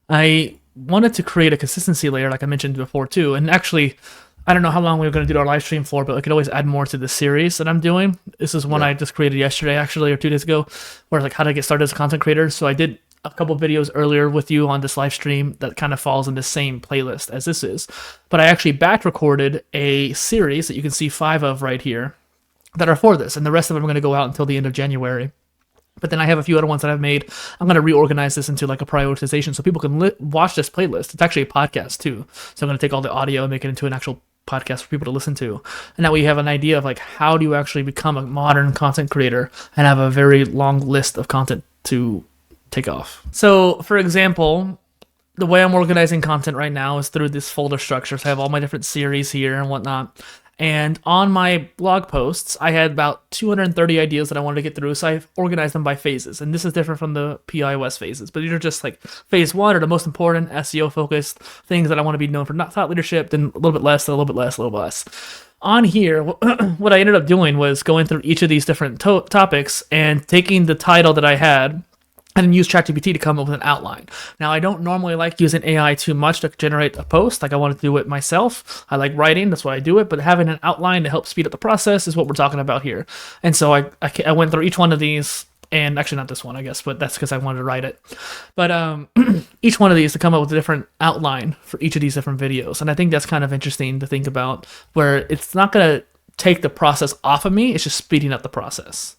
I wanted to create a consistency layer, like I mentioned before too. And actually, I don't know how long we were going to do our live stream for, but I could always add more to the series that I'm doing. This is one Yeah. I just created yesterday, actually, or 2 days ago, where like how to get started as a content creator. So I did a couple videos earlier with you on this live stream that kind of falls in the same playlist as this is. But I actually batch recorded a series that you can see 5 of right here that are for this, and the rest of them are going to go out until the end of January. But then I have a few other ones that I've made. I'm going to reorganize this into like a prioritization so people can watch this playlist. It's actually a podcast too. So I'm going to take all the audio and make it into an actual podcast for people to listen to. And now we have an idea of like how do you actually become a modern content creator and have a very long list of content to take off. So for example, the way I'm organizing content right now is through this folder structure. So I have all my different series here and whatnot. And on my blog posts, I had about 230 ideas that I wanted to get through, so I organized them by phases. And this is different from the PIOS phases, but these are just like phase 1 are the most important SEO focused things that I want to be known for, not thought leadership, then a little bit less, a little bit less, a little bit less. On here, what I ended up doing was going through each of these different topics and taking the title that I had and then use ChatGPT to come up with an outline. Now, I don't normally like using AI too much to generate a post. Like, I want to do it myself. I like writing, that's why I do it. But having an outline to help speed up the process is what we're talking about here. And so I went through each one of these, and actually not this one, I guess, but that's because I wanted to write it. But each one of these to come up with a different outline for each of these different videos. And I think that's kind of interesting to think about, where it's not going to take the process off of me. It's just speeding up the process.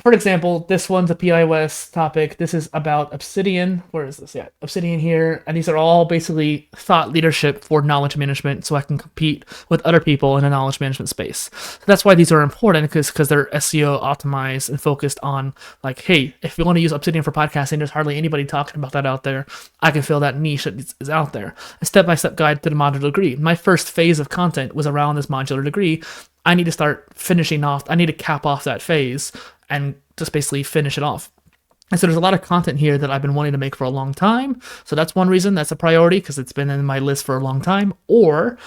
For example, this one's a PIOS topic. This is about Obsidian. Where is this? Yeah, Obsidian here. And these are all basically thought leadership for knowledge management so I can compete with other people in the knowledge management space. So that's why these are important, because they're SEO optimized and focused on like, hey, if you want to use Obsidian for podcasting, there's hardly anybody talking about that out there. I can fill that niche that is out there. A step-by-step guide to the modular degree. My first phase of content was around this modular degree. I need to start finishing off. I need to cap off that phase and just basically finish it off. And so there's a lot of content here that I've been wanting to make for a long time. So that's one reason that's a priority, because it's been in my list for a long time. Or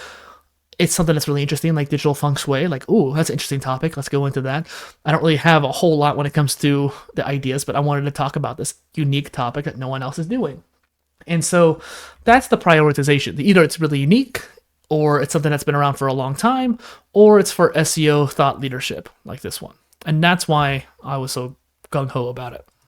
it's something that's really interesting, like digital feng shui. Like, ooh, that's an interesting topic. Let's go into that. I don't really have a whole lot when it comes to the ideas, but I wanted to talk about this unique topic that no one else is doing. And so that's the prioritization. Either it's really unique, or it's something that's been around for a long time, or it's for SEO thought leadership, like this one. And that's why I was so gung-ho about it.